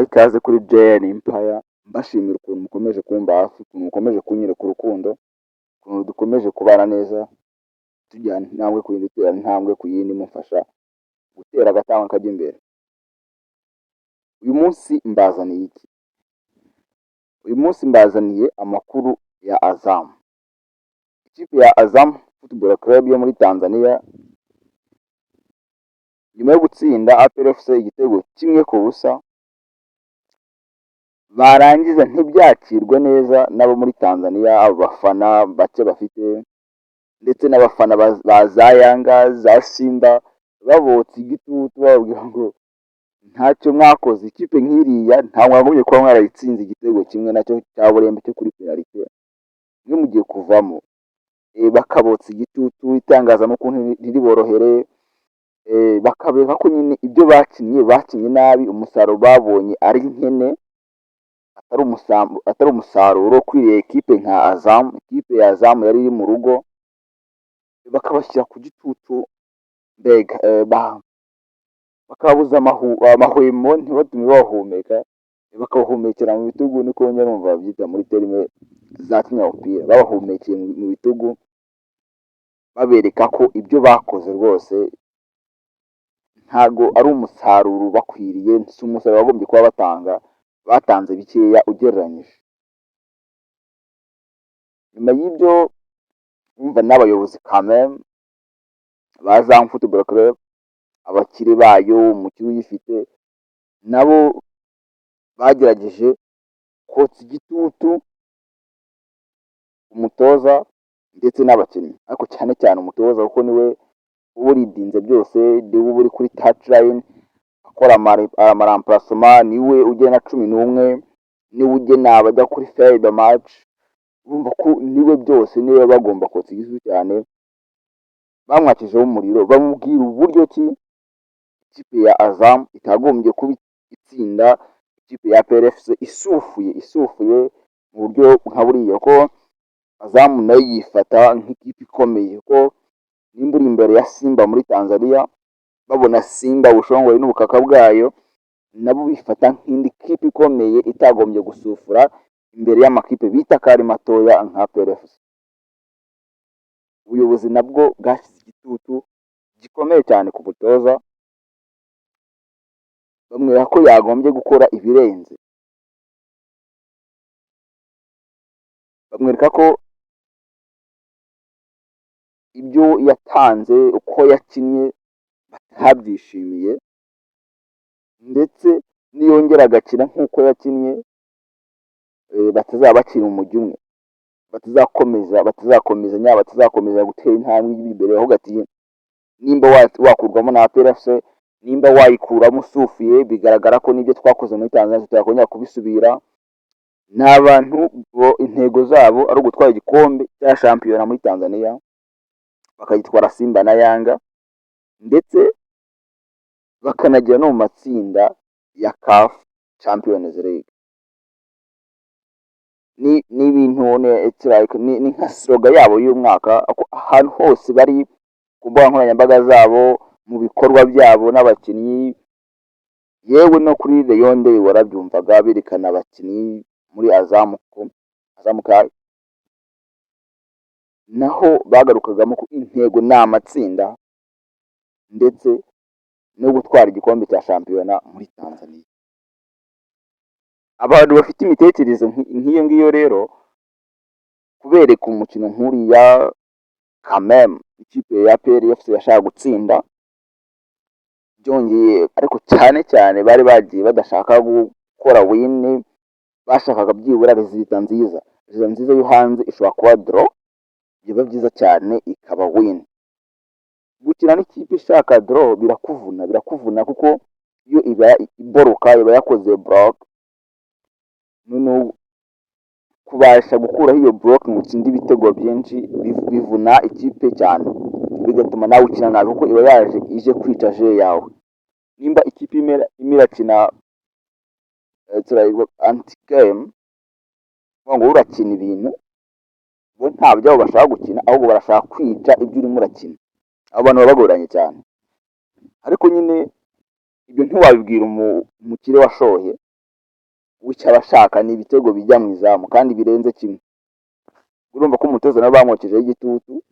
mbahaye ikaze kuri JN Empire, mbashimira ukuntu mukomeje kumba hafi, ukuntu mukomeje kunyereka urukundo, ukuntu dukomeje kubana neza, tujyana intambwe ku yindi, dutera intambwe ku yindi, mufasha gutera agatambwe kajya imbere. Uyu munsi mbazaniye iki? Uyu munsi mbazaniye amakuru ya Azam. Ikipe ya Azam Football Club yo muri Tanzania, nyuma yo gutsinda APR FC igitego 1-0, barangiza ntibyakirwe neza n'abo muri Tanzania, abafana bake bafite ndetse n'abafana ba za Yanga, za Simba, babotsa igitutu bababwira ngo ntacyo mwakoze, ikipe nk'iriya nta mwagombye kuba mwarayitsinze igitego kimwe nacyo cya burembe cyo kuri penalty, mwe mugiye kuvamo. Bakabotsa igitutu, itangazamakuru ntiriborohere, bakabereka ko nyine ibyo bakinnye nabi, umusaruro babonye ari nkene, atari umusaruro ukwiriye ekipe nka Azam. Ikipe ya Azam yari iri mu rugo, bakabashyira ku gitutu, mbega bakabuza amahwemo ntibatume bahumeka, bakabahumekera mu bitugu, niko njya numva babyita muri terime za kinyamupira, babahumekeye mu bitugu, babereka ko ibyo bakoze rwose ntago ari umusaruro bakwiriye, si umusaruro bagombye kuba batanze bikeya ugereranyije. Nyuma y'ibyo umva n'abayobozi kameme ba Azam Football Club, abakiri bayo, umukiri uyifite, nabo bagerageje kotsa igitutu umutoza ndetse n'abakinnyi, ariko cyane cyane umutoza kuko niwe uba uridinze byose, niwe uba uri kuri touchline akora amaramplacement, niwe ugena 11, niwe ugena abajya kuri feuille de match, urumva ko niwe byose, niwe bagomba kotsa igitutu cyane. Bamwakijeho umuriro, bamubwira uburyo ki ikipe ya Azam itagombye kuba itsinda ikipe ya APR FC isufuye mu buryo nka buriya, ko Azam nayo yifata nk'ikipe ikomeye, ko nimba uri imbere ya Simba muri Tanzania, babona Simba bushongore n'ubukaka bwayo, nabo bifata nk'indi kipe ikomeye itagombye gusufura imbere y'amakipe bita ko ari matoya nka APR FC. Ubuyobozi nabwo bwashyize igitutu gikomeye cyane ku mutoza, bamwereka ko yagombye gukora ibirenze, bamwereka ko ibyo yatanze, uko yakinnye batabyishimiye, ndetse niyongera agakina nk'uko yakinnye, batazaba bakina umujyi umwe, batazakomeza gutera intambwe imbere, ahubwo ati nimba wakurwamo na APR FC, nimba wayikuramo usufiye, bigaragara ko n'ibyo twakoze muri Tanzania tutakongera kubisubira. Ni abantu intego zabo ari ugutwara igikombe cya shampiyona muri Tanzania, bakagitwara Simba na Yanga, ndetse bakanagera no mu matsinda ya CAF Champions League. Ni ibintu ni nka slogan yabo y'umwaka, ahantu hose bari ku mbuga nkoranyambaga zabo, mu bikorwa byabo n'abakinnyi, yewe no kuri Rayon Day warabyumvaga berekana abakinnyi muri Azam naho bagarukagamo ko intego ni amatsinda ndetse no gutwara igikombe cya shampiyona muri Tanzania. Abantu bafite imitekerereze nk'iyo ngiyo rero, kubereka umukino nk'uriya kameme ikipe ya APR FC yashaka gutsinda, byongeye ariko cyane cyane bari bagiye badashaka gukora win, bashakaga byibura resulta nziza yo hanze ishobora kuba draw, biba byiza cyane ikaba win. Gukina n'ikipe ishaka draw birakuvuna kuko iyo iba iboroka, iba yakoze block, none kubasha gukuraho iyo block mu kindi ibitego byinshi bivuna ikipe cyane, bigatuma nawe ukina nabi kuko iba ije kwica je yawe. Nimba ikipe irakina anti game, ngo urakina ibintu bo ntabyo bashaka gukina, ahubwo barashaka kwica ibyo urimo urakina. Abo bantu babagoranye cyane, ariko nyine ibyo ntiwabibwira umukire washoye w'icyo aba ashaka ni ibitego bijya mu izamu kandi birenze kimwe. Urumva ko umutoza nabo bamwokejeho igitutu,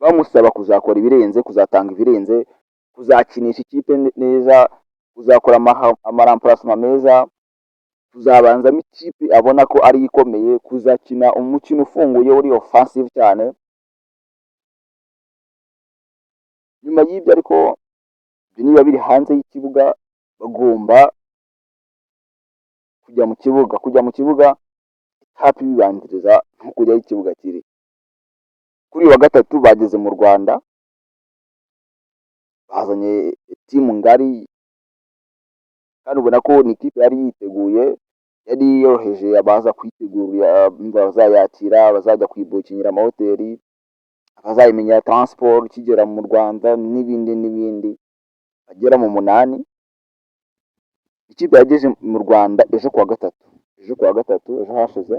bamusaba kuzakora ibirenze, kuzatanga ibirenze, kuzakinisha ikipe neza, kuzakora amaramparasoma meza, kuzabanzamo ikipe abona ko ari ikomeye, kuzakina umukino ufunguye uri offensive cyane. Nyuma y'ibyo ariko ibyo niba biri hanze y'ikibuga, bagomba kujya mu kibuga hafi bibanziriza nko kujya aho ikibuga kiri. Kuri uyu wa gatatu bageze mu Rwanda, bazanye timu ngari kandi ubona ko ni ikipe yari yiteguye, yari yoroheje abaza kwitegura, bazayakira, bazajya kuyibukingira amahoteli, abazayimenyera transport ikigera mu Rwanda n'ibindi bagera mu 8. Ikipe yageze mu Rwanda ejo kuwa gatatu ejo hashize,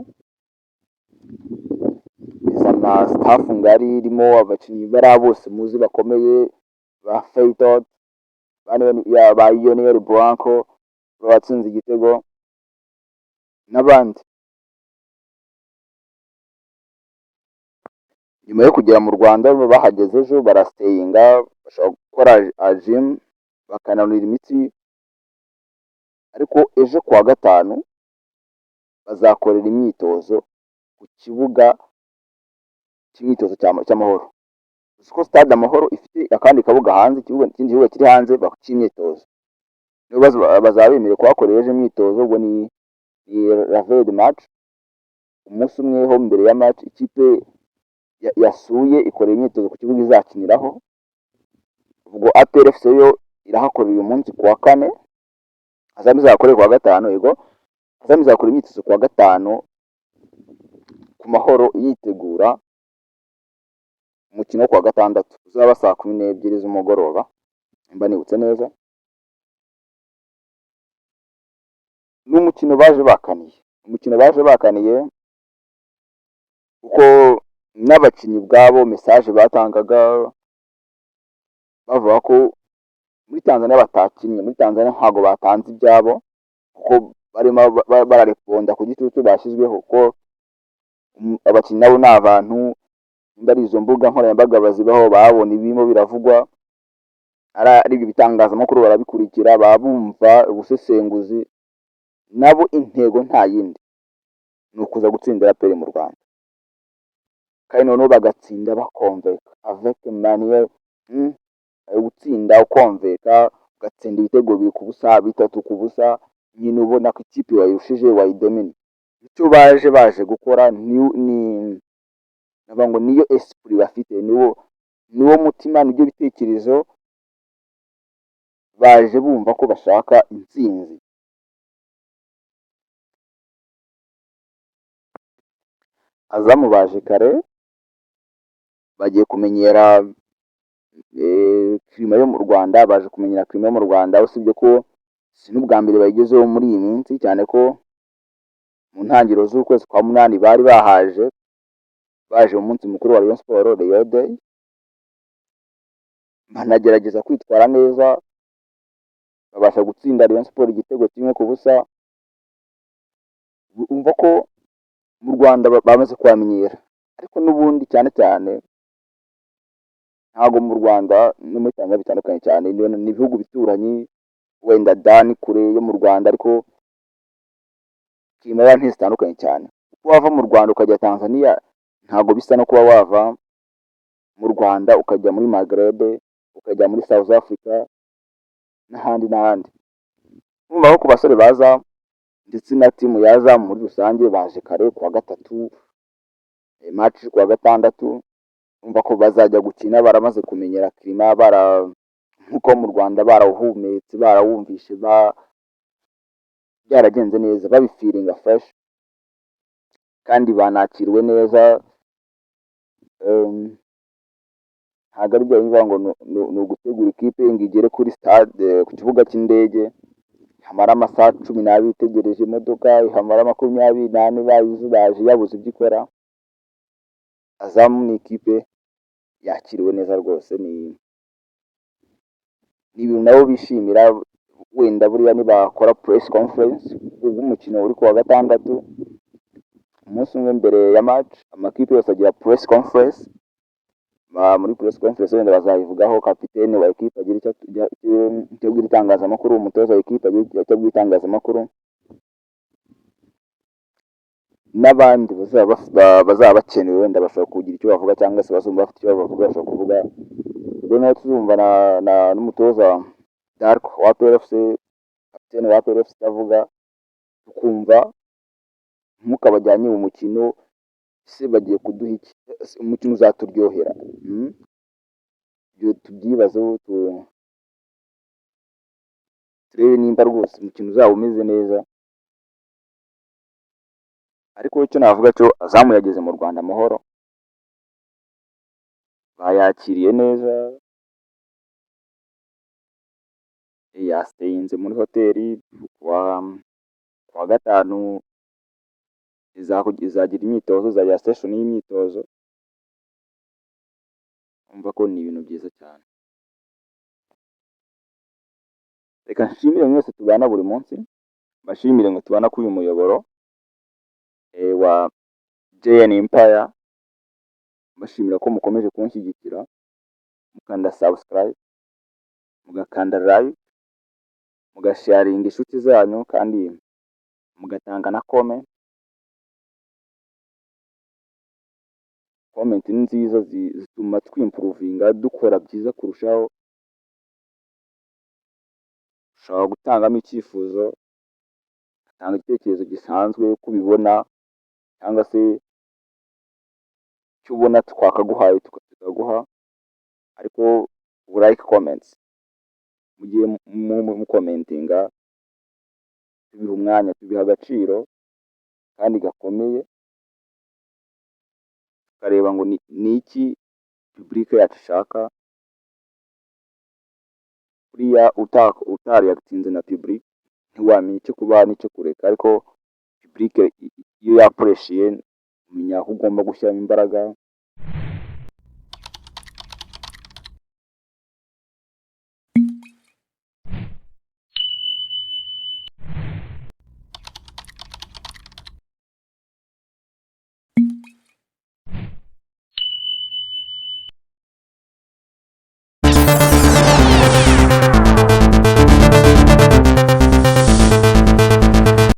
izana staff ngari irimo abakinnyi bari bose muzi bakomeye ba Feytod, ba Lionel Blanco batsinze igitego n'abandi. Nyuma yo kugera mu Rwanda bahageze ejo barastayinga, bashobora gukora gym bakananura imitsi, ariko ejo kuwa gatanu bazakorera imyitozo ku kibuga cy'imyitozo cy'Amahoro. Uzi ko stade Amahoro ifite akandi kabuga hanze, ikindi kibuga kiri hanze cy'imyitozo. Niyo bazaba bemerewe kuhakorera ejo imyitozo, ubwo ni la veille de match, umunsi umwe ho mbere ya match ikipe yasuye ikorera imyitozo ku kibuga izakiniraho. Ubwo APR FC yo irahakorera uyu munsi kuwa 4, Azam izakorera kuwa 5, yego Azam izakora imyitozo kuwa 5 ku Mahoro yitegura umukino wo kuwa 6 uzaba saa 12 z'umugoroba, mba nibutse neza. N'umukino baje bakaniye kuko n'abakinnyi ubwabo message batangaga bavuga ko muri Tanzania batakinnye, muri Tanzania ntago batanze ibyabo kuko barimo barareponda ku gitutu bashyizweho ko abakinnyi nabo ni abantu, imbari izo mbuga nkoranyambaga bazibaho, babona ibirimo biravugwa, ari ibyo bitangazamakuru barabikurikira, babumva ubusesenguzi, nabo intego nta yindi ni ukuza gutsindira APR mu Rwanda, kandi noneho bagatsinda bakonveka avec manière gutsinda ukonveka, ugatsinda ibitego 2-0, 3-0, nyine ubona ko ikipe wayushije wayidomine. Icyo baje gukora ni ngo niyo esprit bafite, niwo mutima, nibyo bitekerezo, baje bumva ko bashaka intsinzi. Azamu baje kare, bagiye kumenyera klima yo mu Rwanda, baje kumenyera klima yo mu Rwanda, usibye ko si n'ubwa mbere bayigezeho muri iyi minsi, cyane ko mu ntangiriro z'ukwezi kwa 8 bari baje mu munsi mukuru wa Rayon Sport, Rayon Day, banagerageza kwitwara neza, babasha gutsinda Rayon Sport igitego 1-0. Umva ko mu Rwanda bamaze kwamenyera, ariko n'ubundi cyane ntago mu Rwanda no muri Tanzania bitandukanye cyane, ni ibihugu bituranyi, wenda dani kure yo mu Rwanda, ariko kimera ntizitandukanye cyane. Uko wava mu Rwanda ukajya Tanzania ntago bisa no kuba wava mu Rwanda ukajya muri Maghreb, ukajya muri South Africa n'ahandi. Urumva ko ku basore baza ndetse na timu yaza muri rusange baje kare kuwa 3, match kuwa 6, umva ko bazajya gukina baramaze kumenyera klima, nkuko mu Rwanda barawuhumetse, barawumvishe, byaragenze neza, babifiringa fresh kandi banakiriwe neza. Ntabwo ari byo bivuga ngo ni ugutegura ikipe ngo igere kuri stade, ku kibuga cy'indege hamara amasaha 12 itegereje imodoka, hamara 24 baje yabuze ibyo ikora. Azamu ni ikipe yakiriwe neza rwose, ni ibintu nabo bishimira, wenda buriya nibakora press conference ubw'umukino uri kuwa gatandatu, umunsi umwe mbere ya match amakipe yose agira press conference. Muri press conference wenda bazayivugaho, kapiteni wa ekipe agira icyo abwira itangazamakuru, umutoza wa ekipe agira icyo abwira itangazamakuru, n'abandi bazaba bakenewe wenda bashobora kugira icyo bavuga, cyangwa se bazumva bafite icyo bavuga bashobora kuvuga. Ubwo naho tuzumva n'umutoza Darko wa PRFC, kapiteni wa PRFC avuga, tukumva nk'uko abajyanye mu mukino, ese bagiye kuduha iki, umukino uzaturyohera, ibyo tubyibazeho turebe nimba rwose umukino uzaba umeze neza. Ariko icyo navuga cyo Azamu yageze mu Rwanda amahoro, bayakiriye neza, yasiteyinze muri hoteli. Kuwa gatanu izagira imyitozo, izagira session y'imyitozo. Umva ko ni ibintu byiza cyane. Reka nshimire mwese tubana buri munsi, mbashimire ngo tubana kuri uyu muyoboro wa JN Empire, mbashimira ko mukomeje kunshyigikira, mukanda subscribe, mugakanda like, mugasharinga inshuti zanyu, kandi mugatanga na comment. Comment ni nziza, zituma twimprovinga, dukora byiza kurushaho. Ushobora gutangamo icyifuzo, ugatanga igitekerezo gisanzwe uko ubibona, cyangwa se icyo ubona twakaguhaye tukaguha. Ariko like comments, mugiye mukomentinga, tubiha umwanya, tubiha agaciro kandi gakomeye, tukareba ngo ni iki public yacu ishaka. Buriya utareactinze na public ntiwamenya icyo kubaha n'icyo kureka, ariko public iyo yakoresheje umenya aho ugomba gushyiramo imbaraga,